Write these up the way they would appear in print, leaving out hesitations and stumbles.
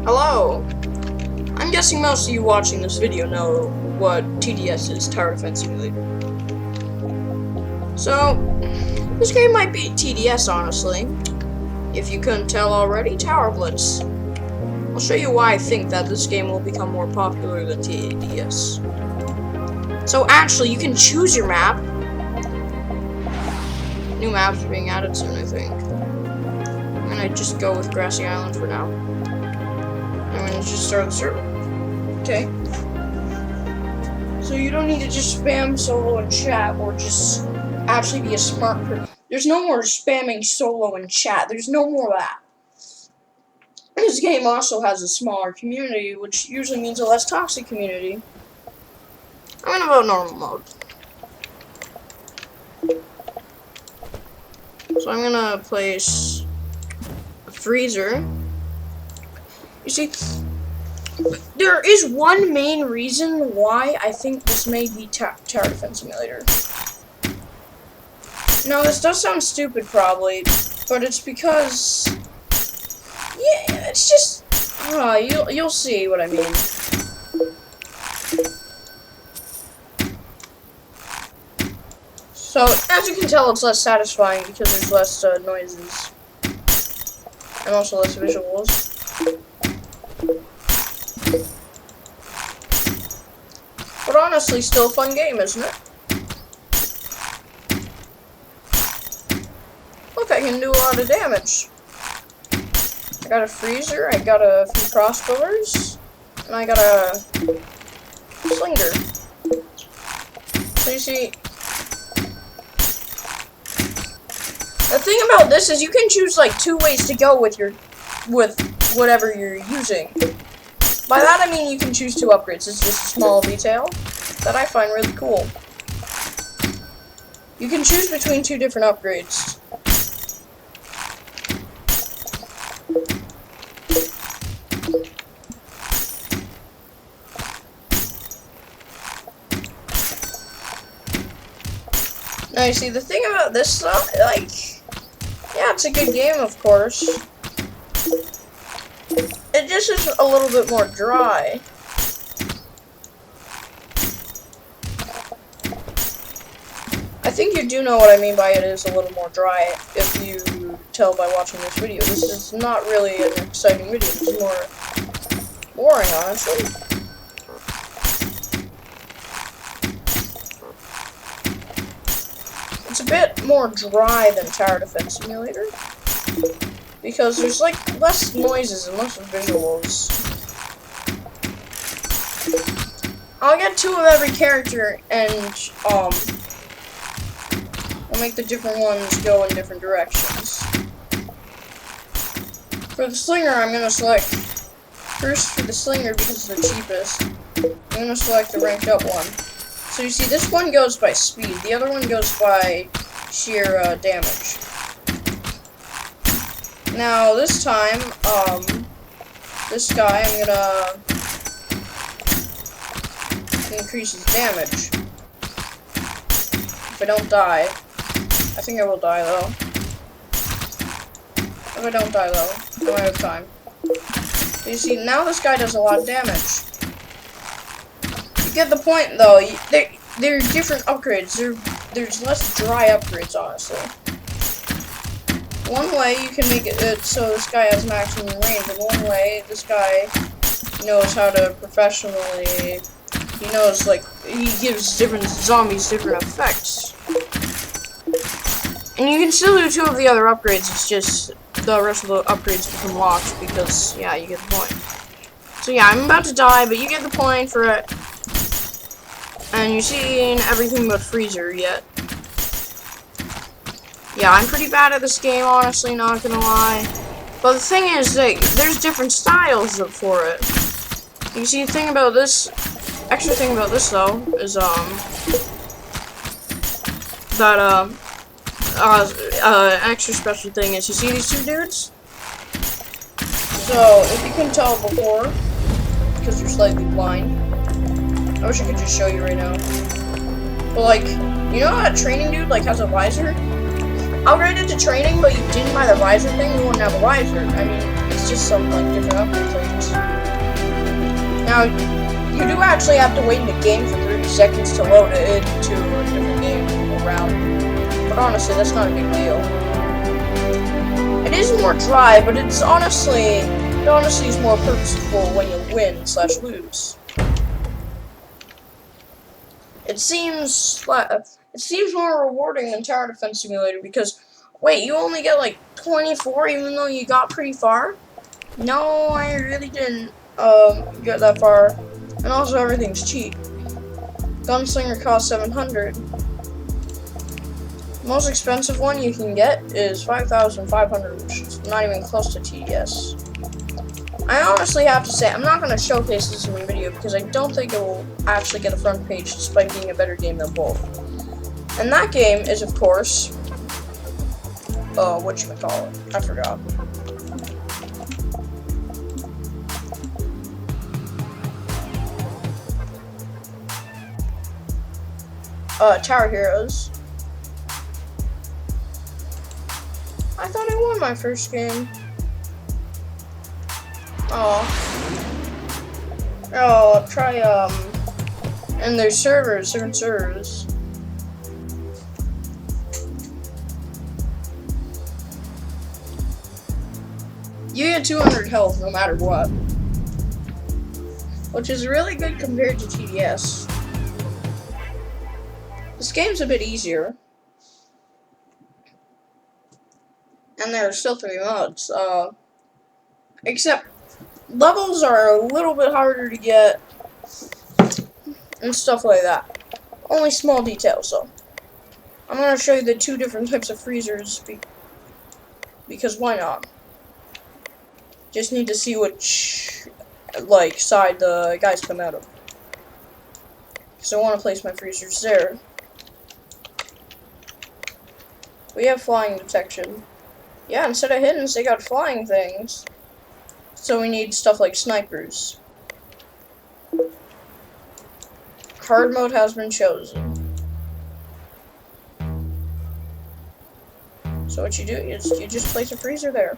Hello! I'm guessing most of you watching this video know what TDS is, Tower Defense Simulator. So, this game might beat TDS, honestly. If you couldn't tell already, Tower Blitz. I'll show you why I think that this game will become more popular than TDS. So actually, you can choose your map. New maps are being added soon, I think. I'm gonna just go with Grassy Island for now. I'm gonna just start the server. Okay. So you don't need to just spam solo in chat or just actually be a smart person. There's no more spamming solo in chat. There's no more of that. This game also has a smaller community, which usually means a less toxic community. I'm gonna vote normal mode. So I'm gonna place a freezer. You see, there is one main reason why I think this may be Tower Defense Simulator. Now, this does sound stupid, probably, but it's because, yeah, it's just, you'll see what I mean. So, as you can tell, it's less satisfying because there's less noises and also less visuals. But honestly, still a fun game, isn't it? Look, I can do a lot of damage. I got a freezer, I got a few crossbowers, and I got a slinger. So you see, the thing about this is you can choose like 2 ways to go with whatever you're using. By that I mean you can choose 2 upgrades. It's just a small detail that I find really cool. You can choose between 2 different upgrades. Now you see, the thing about this stuff, like, yeah, it's a good game, of course. It just is a little bit more dry. I think you do know what I mean by it is a little more dry if you tell by watching this video. This is not really an exciting video. This is more boring, honestly. It's a bit more dry than Tower Defense Simulator because there's like less noises and less visuals. I'll get 2 of every character and I'll make the different ones go in different directions. For the slinger, I'm gonna select first for the slinger because it's the cheapest. I'm gonna select the ranked up one. So you see, this one goes by speed, the other one goes by sheer damage. Now this time, this guy, I'm gonna increase his damage. If I don't die, I think I will die though. If I don't die though, I don't have time. So you see, now this guy does a lot of damage. You get the point though. They're different upgrades. There's less dry upgrades, honestly. One way you can make it so this guy has maximum range, and one way this guy knows how to professionally. He knows, like, he gives different zombies different effects. And you can still do 2 of the other upgrades. It's just the rest of the upgrades become locked because, yeah, you get the point. So yeah, I'm about to die, but you get the point for it. And you're seeing everything but freezer yet. Yeah, I'm pretty bad at this game, honestly, not gonna lie. But the thing is that there's different styles for it. You see, the thing about this, extra thing about this though, is extra special thing is, you see these 2 dudes? So, if you couldn't tell before, because you're slightly blind, I wish I could just show you right now. But like, you know how that training dude like has a visor? Upgraded to training, but you didn't buy the visor thing, you wouldn't have a visor. I mean, it's It's just some like different upgrade things. Now, you do actually have to wait in the game for 30 seconds to load it into a different game around. But honestly, that's not a big deal. It is more dry, but it honestly is more purposeful when you win/lose. It seems more rewarding than Tower Defense Simulator because, wait, you only get like 24 even though you got pretty far? No, I really didn't get that far. And also everything's cheap. Gunslinger costs 700. The most expensive one you can get is 5,500, which is not even close to TDS. I honestly have to say, I'm not going to showcase this in the video because I don't think it will actually get a front page despite being a better game than both. And that game is, of course, whatchamacallit? I forgot. Tower Heroes. I thought I won my first game. Try, and there's different servers. You get 200 health no matter what. Which is really good compared to TDS. This game's a bit easier. And there are still 3 modes. Except levels are a little bit harder to get and stuff like that. Only small details though. I'm gonna show you the 2 different types of freezers because why not? Just need to see which side the guys come out of. So I want to place my freezers there. We have flying detection. Yeah, instead of hiddens, they got flying things. So we need stuff like snipers. Hard mode has been chosen. So what you do is you just place a freezer there.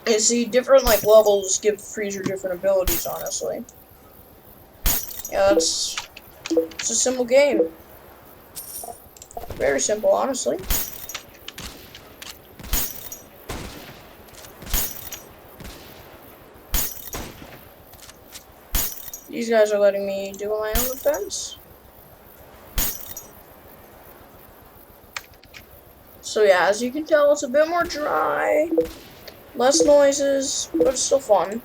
You see, different levels give freezer different abilities, honestly. Yeah, it's a simple game. Very simple, honestly. These guys are letting me do my own defense. So yeah, as you can tell, it's a bit more dry. Less noises, but it's still fun.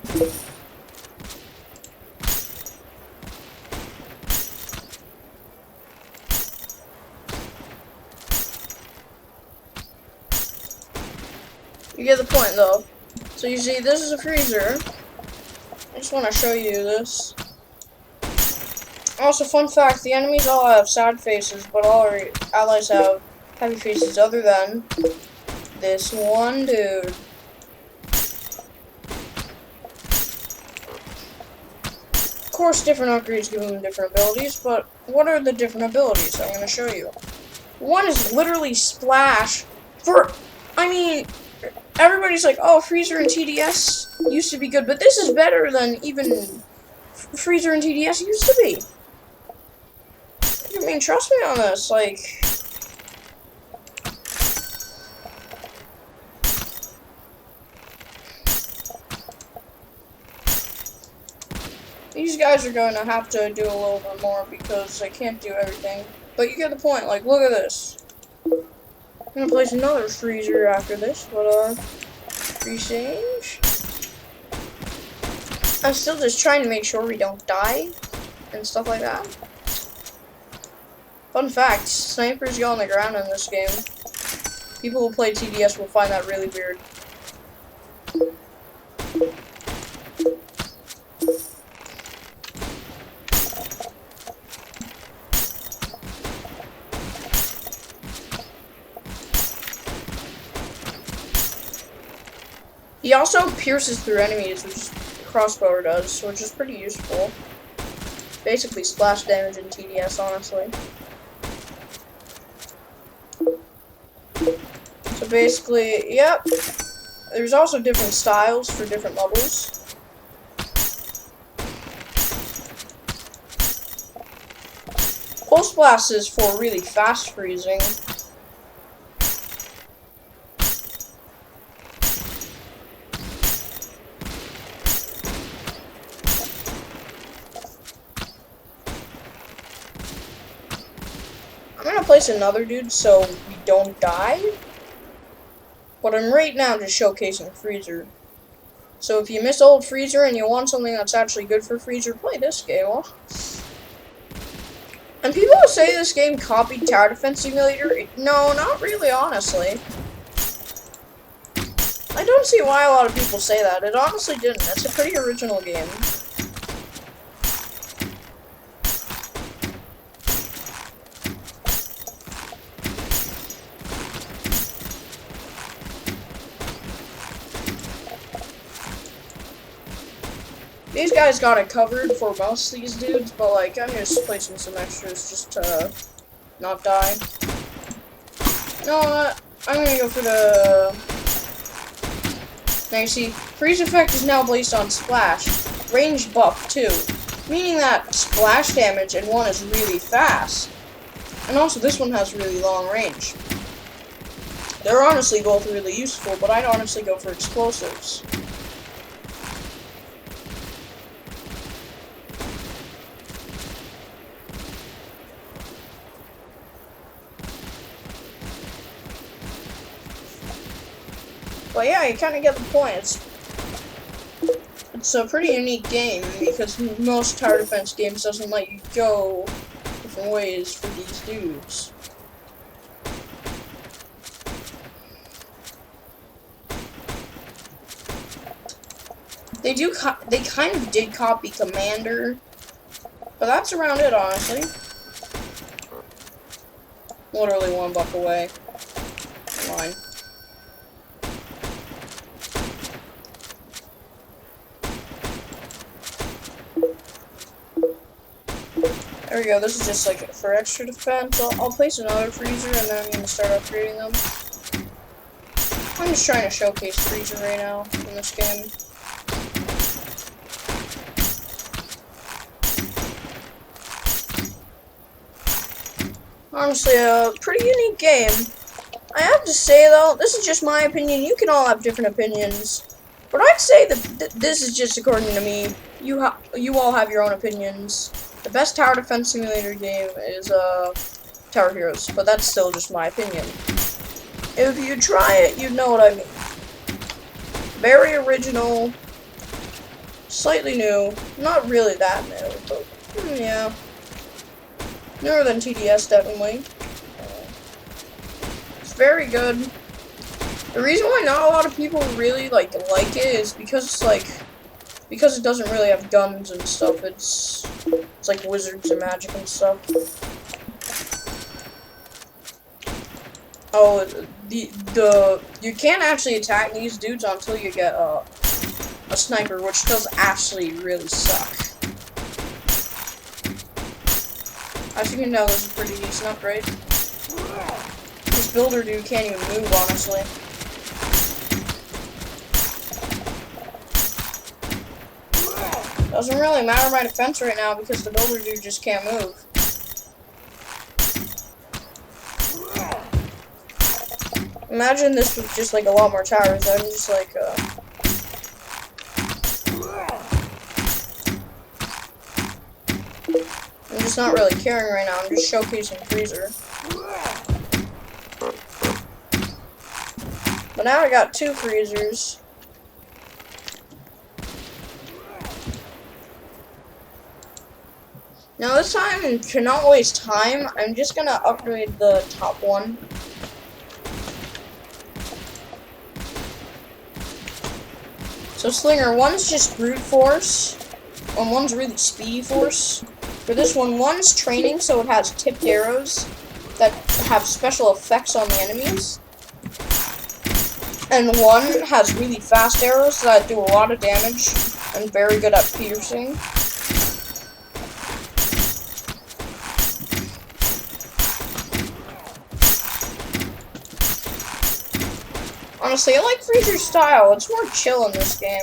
You get the point, though. So you see, this is a freezer. I just want to show you this. Also, fun fact, the enemies all have sad faces, but all our allies have happy faces other than this one dude. Of course, different upgrades give them different abilities, but what are the different abilities? I'm going to show you. One is literally Splash. I mean, everybody's like, oh, Freezer and TDS used to be good, but this is better than even Freezer and TDS used to be. I mean, trust me on this, these guys are going to have to do a little bit more because they can't do everything. But you get the point, look at this. I'm going to place another freezer after this, but, free-change. I'm still just trying to make sure we don't die and stuff like that. Fun fact, snipers go on the ground in this game. People who play TDS will find that really weird. He also pierces through enemies, which the crossbow does, which is pretty useful. Basically splash damage in TDS, honestly. basically, yep. There's also different styles for different levels. Pulse Blast is for really fast freezing. I'm gonna place another dude so we don't die. But I'm right now just showcasing Freezer. So if you miss old Freezer and you want something that's actually good for Freezer, play this game. And people who say this game copied Tower Defense Simulator, no, not really, honestly. I don't see why a lot of people say that. It honestly didn't. It's a pretty original game. These guys got it covered for most of these dudes, but like, I'm just placing some extras just to not die. No, I'm gonna go for the... Now you see, freeze effect is now based on splash. Range buff too, meaning that splash damage in one is really fast. And also this one has really long range. They're honestly both really useful, but I'd honestly go for explosives. But yeah, you kind of get the point. It's a pretty unique game because most tower defense games doesn't let you go different ways for these dudes. They kind of did copy Commander, but that's around it, honestly. Literally one buck away. Line. There we go, this is just like for extra defense. I'll place another freezer and then I'm going to start upgrading them. I'm just trying to showcase freezer right now in this game. Honestly, a pretty unique game. I have to say though, this is just my opinion. You can all have different opinions. But I'd say that this is just according to me. You all have your own opinions. The best tower defense simulator game is Tower Heroes, but that's still just my opinion. If you try it, you know what I mean. Very original, slightly new, not really that new, but yeah. Newer than TDS, definitely. It's very good. The reason why not a lot of people really like it is because it's like, because it doesn't really have guns and stuff. It's like wizards and magic and stuff. Oh, you can't actually attack these dudes until you get a sniper, which does actually really suck. As you can tell, this is a pretty decent upgrade. This builder dude can't even move, honestly. Doesn't really matter my defense right now because the builder dude just can't move. Imagine this with just like a lot more towers. I'm just like, I'm just not really caring right now. I'm just showcasing Freezer. But now I got 2 freezers. Now this time, to not waste time, I'm just gonna upgrade the top one. So Slinger, one's just brute force, and one's really speedy force. For this one, one's training, so it has tipped arrows that have special effects on the enemies. And one has really fast arrows that do a lot of damage and very good at piercing. Honestly, I like Freezer's style. It's more chill in this game.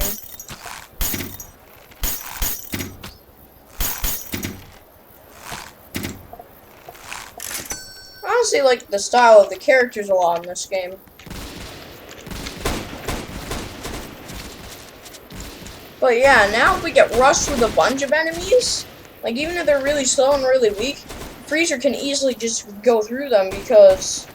I honestly like the style of the characters a lot in this game. But yeah, now if we get rushed with a bunch of enemies, like even if they're really slow and really weak, Freezer can easily just go through them because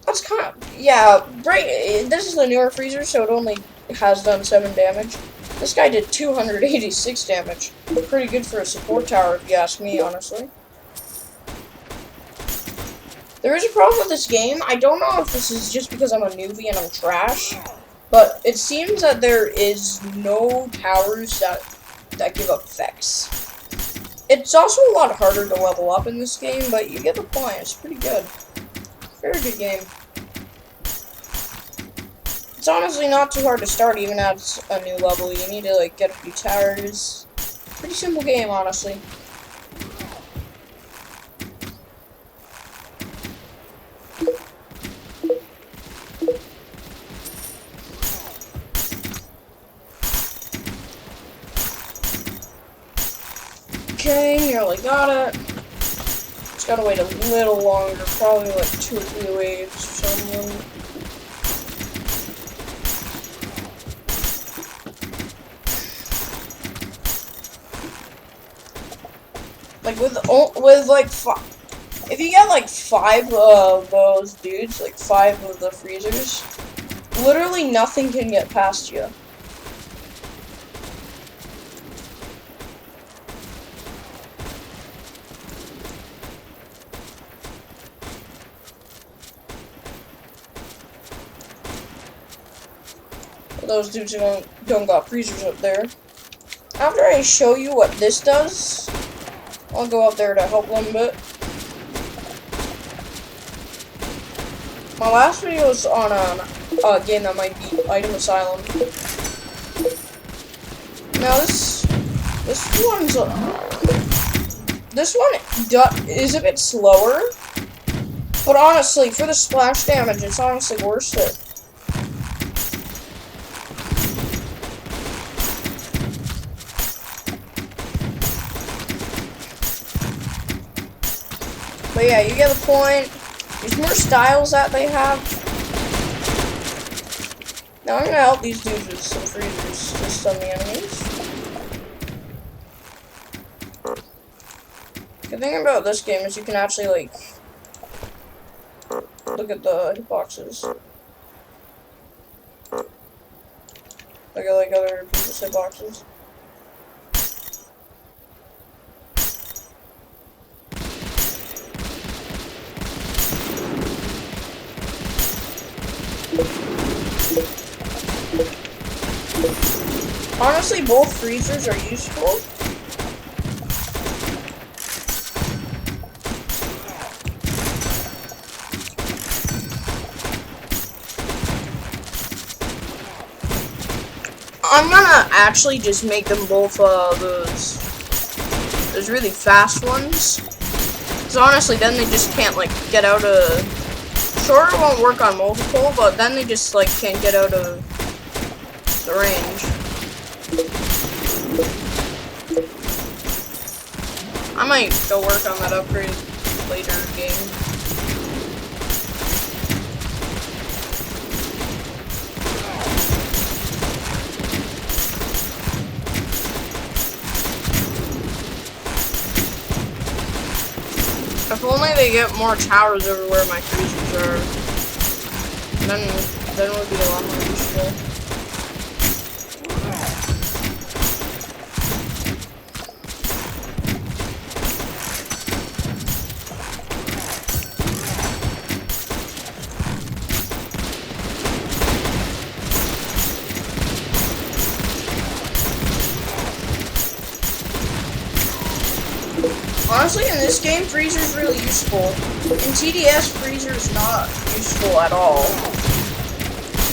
that's kind of, yeah, right, this is the newer Freezer, so it only has done 7 damage. This guy did 286 damage. Pretty good for a support tower if you ask me, honestly. There is a problem with this game. I don't know if this is just because I'm a newbie and I'm trash, but it seems that there is no towers that give up effects. It's also a lot harder to level up in this game, but you get the point. It's pretty good. Very good game. It's honestly not too hard to start even at a new level. You need to like get a few towers. Pretty simple game, honestly. Okay, nearly got it. Just gotta wait a little longer, probably like 2 or 3 waves or something. Like with like if you get like 5 of those dudes, like 5 of the freezers, literally nothing can get past you. Those dudes don't got freezers up there. After I show you what this does, I'll go up there to help them a bit. My last video was on a game that might be Item Asylum. Now this one is a bit slower, but honestly, for the splash damage, it's honestly worth it. But yeah, you get the point. There's more styles that they have. Now I'm gonna help these dudes with some freezers to stun the enemies. The thing about this game is you can actually like look at the hitboxes. Look at like other people's hitboxes. Honestly, both freezers are useful. I'm gonna actually just make them both those really fast ones. Because honestly, then they just can't like get out of. Shorter won't work on multiple, but then they just like can't get out of the range. I might go work on that upgrade later game. If only they get more towers everywhere my freezers are, then it would be a lot more useful. Honestly, in this game, Freezer is really useful. In TDS, Freezer is not useful at all.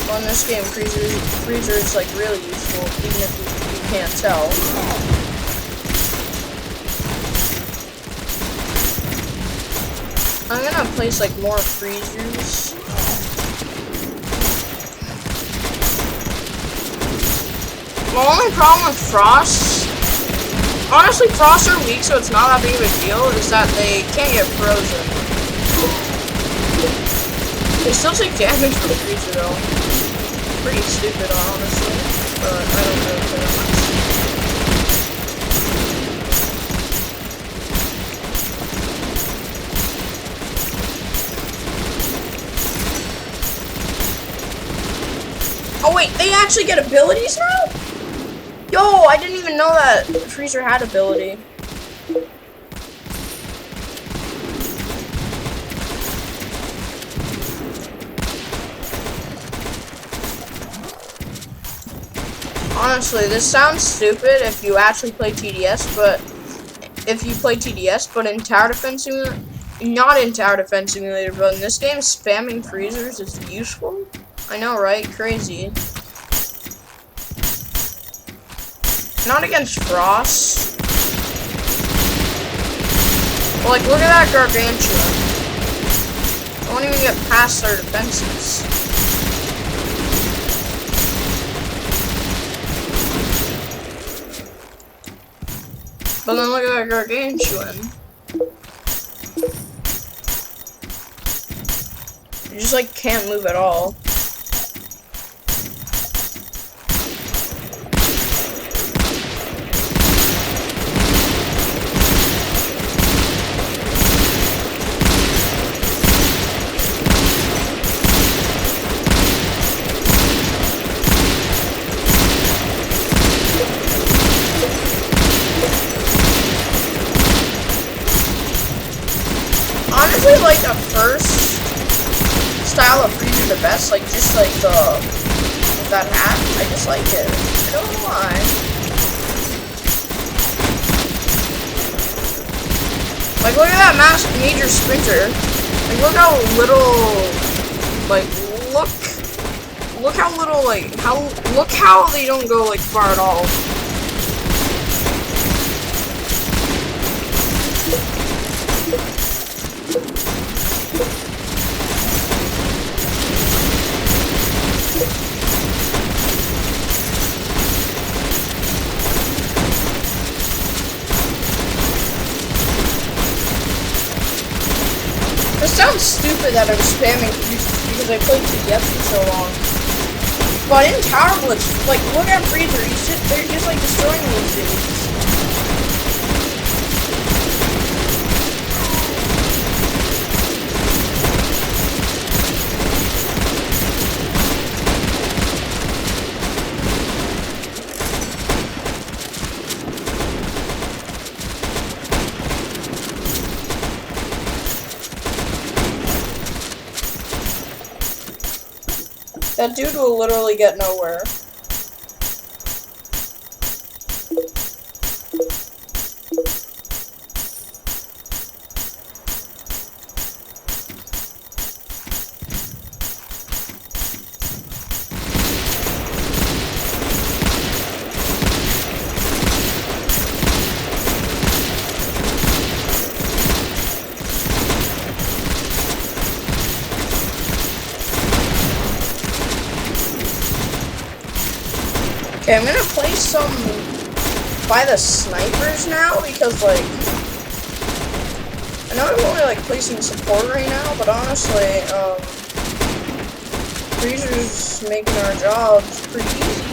Well, in this game, Freezer is like really useful, even if you can't tell. I'm gonna place like more freezers The only problem with frost, honestly, frosts are weak, so it's not that big of a deal, is that they can't get frozen. They still take damage from the freezer, though. Pretty stupid, honestly, but I don't really care that much. Oh wait, they actually get abilities now? Yo, I didn't even know that freezer had ability. Honestly, this sounds stupid if you actually play TDS, but in Tower Defense Simulator, not in Tower Defense Simulator, but in this game, spamming freezers is useful. I know, right? Crazy. Not against Frost. Well, like, look at that Gargantua. I won't even get past their defenses. But then look at that Gargantuan. You just, like, can't move at all. Honestly, like the first style of freezer the best, like just like the with that hat. I just like it. I don't know why. Like look at that major sprinter. Like look how little, like look how little, like look how they don't go like far at all. It sounds stupid that I'm spamming freezers because I played TDS for so long. But in Tower Blitz, like, look at Freezer, they're just like destroying these dudes. That dude will literally get nowhere. Okay, I'm gonna play some by the snipers now because, like, I know I'm only like placing support right now, but honestly, Freezer's making our jobs pretty easy.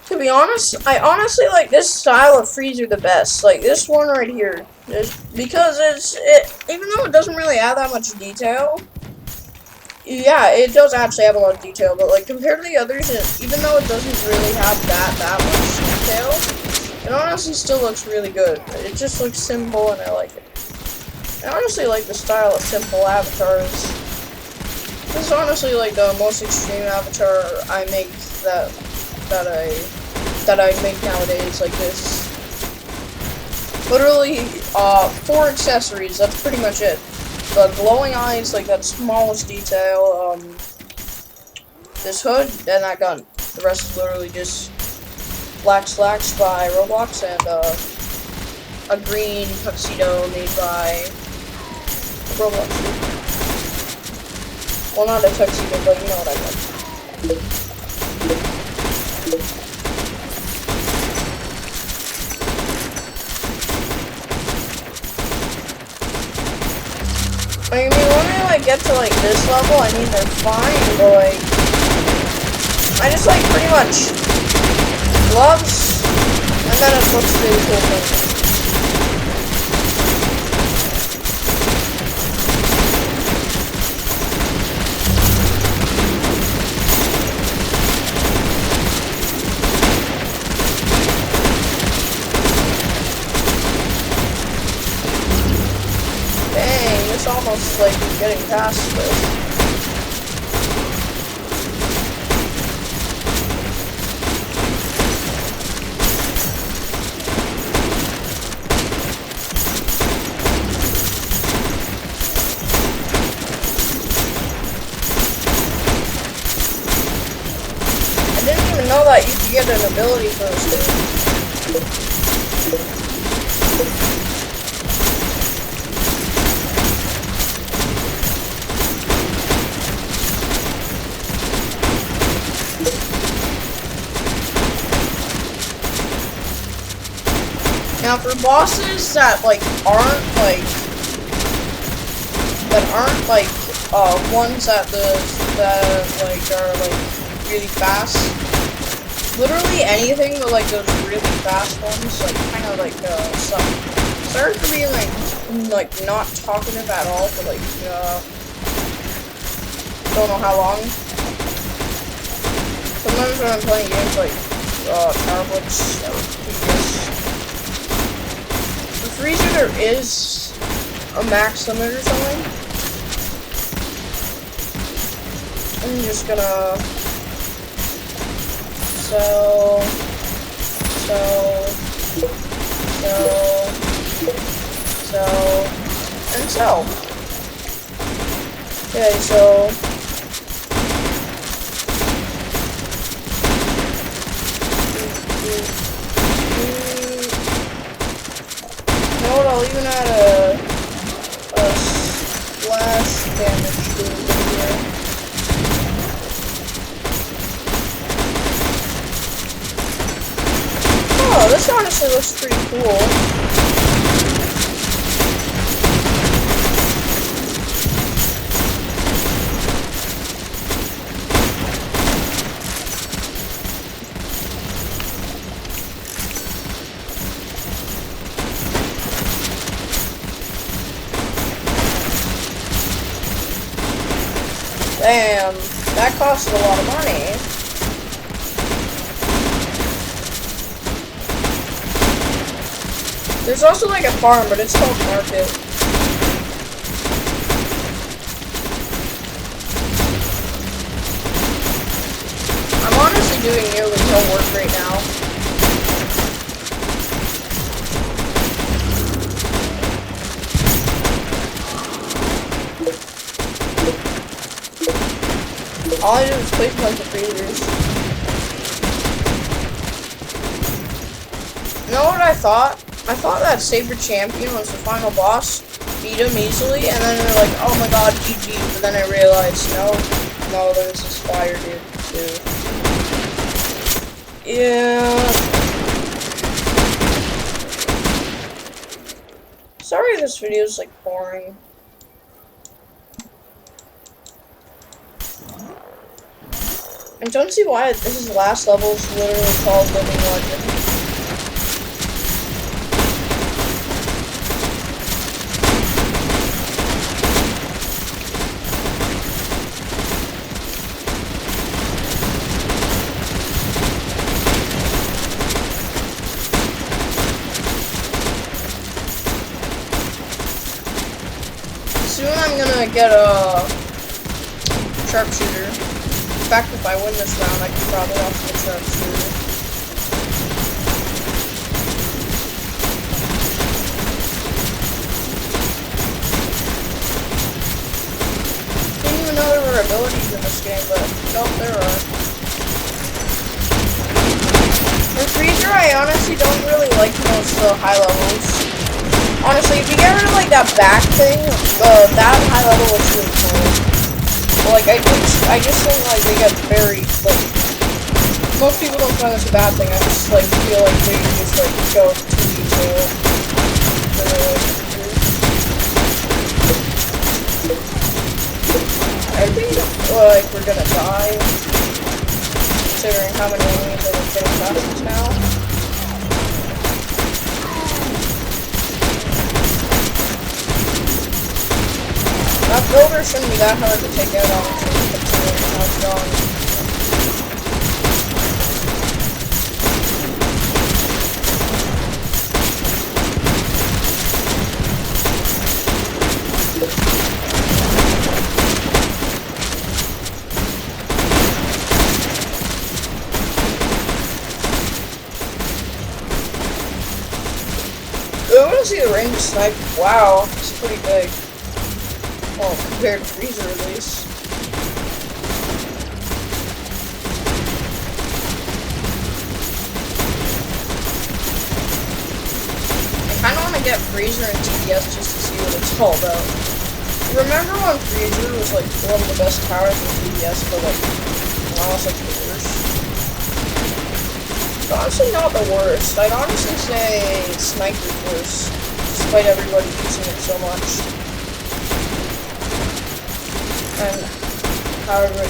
To be honest, I honestly like this style of freezer the best. Like this one right here, because even though it doesn't really add that much detail. Yeah, it does actually have a lot of detail, but like compared to the others, even though it doesn't really have that much detail, it honestly still looks really good. It just looks simple, and I like it. I honestly like the style of simple avatars. This is honestly like the most extreme avatar I make that I make nowadays, like this. Literally, 4 accessories, that's pretty much it. The glowing eyes, like that smallest detail, this hood, and that gun. The rest is literally just black slacks by Roblox and, a green tuxedo made by Roblox. Well, not a tuxedo, but you know what I meant. I mean, when I like get to like this level, I mean they're fine, but like I just like pretty much gloves, and then it looks really cool. It's almost like you're getting past this. I didn't even know that you could get an ability for this thing. Now for bosses that aren't ones that are really fast. Literally anything but like those really fast ones, sorry for being like not talkative at all for don't know how long. Sometimes when I'm playing games like Power Blitz, for Freezer there is a max limit or something. I'm just gonna sell. Okay, so you know what, I'll even add a splash damage to it here. Oh, this honestly looks pretty cool. Damn, that costs a lot of money. There's also like a farm, but it's called Market. I'm honestly doing nearly no work right now. All I do is place a bunch of freezers. You know what I thought? I thought that Saber Champion was the final boss, beat him easily, and then they're like, oh my god, GG. But then I realized, no, there's this fire dude too. Yeah. Sorry this video is boring. I don't see why this is the last level is literally called Living Legend. Soon I'm gonna get a sharpshooter. In fact, if I win this round, I can probably also get sharpshooter. even know there were abilities in this game, but no, there are. For Freezer, I honestly don't really like most of the high levels. Honestly, if you get rid of like that back thing, that high level looks really cool. But, like I just think like they get very like most people don't find this a bad thing. I just like feel like they just like go too detailed. I think like we're gonna die, considering how many enemies are getting fast now. That builder shouldn't be that hard to take out, honestly, considering how strong. I want to see the range of snipe. Wow, it's pretty big. Well, compared to Freezer at least. I kind of want to get Freezer and TDS just to see what it's all about. Remember when Freezer was like one of the best towers in TDS for like almost like years? Honestly, not the worst. I'd honestly say Sniper's worse, despite everybody using it so much. And however,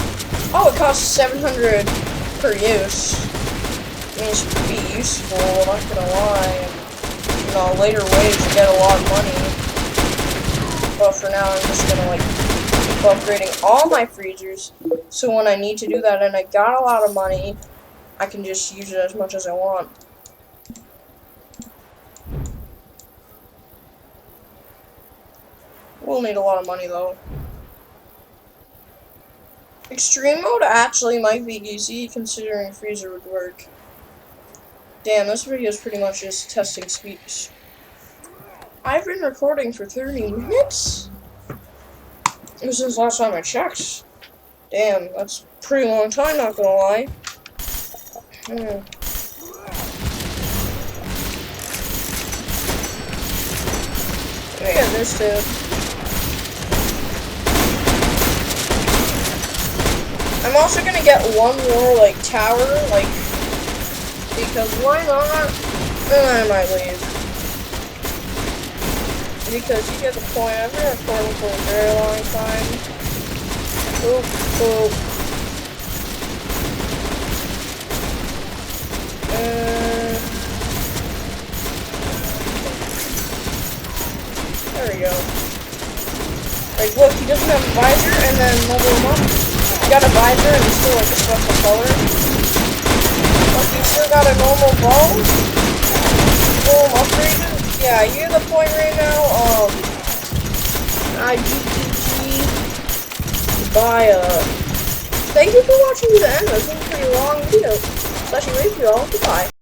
oh, it costs 700 per use. I mean, it's pretty useful. I'm not gonna lie. And, you know, later ways to get a lot of money. But for now, I'm just gonna like keep upgrading all my freezers. So when I need to do that, and I got a lot of money, I can just use it as much as I want. We'll need a lot of money though. Extreme mode actually might be easy considering Freezer would work. Damn, this video is pretty much just testing speech. I've been recording for 30 minutes? This is the last time I checked. Damn, that's a pretty long time, not gonna lie. Look at this dude. I'm also gonna get one more like tower, like because why not? Then I might leave. Because you get the point. I've been recording for a very long time. Oop, oop. There we go. Like, look, he doesn't have a visor, and then level him up. He got a visor, and he's still like a special color. Look, he's still got a normal bow. Full upgraded. Yeah, you're the point right now. IGTG. Goodbye. Thank you for watching to the end. This was a pretty long video. Especially with you all. Goodbye.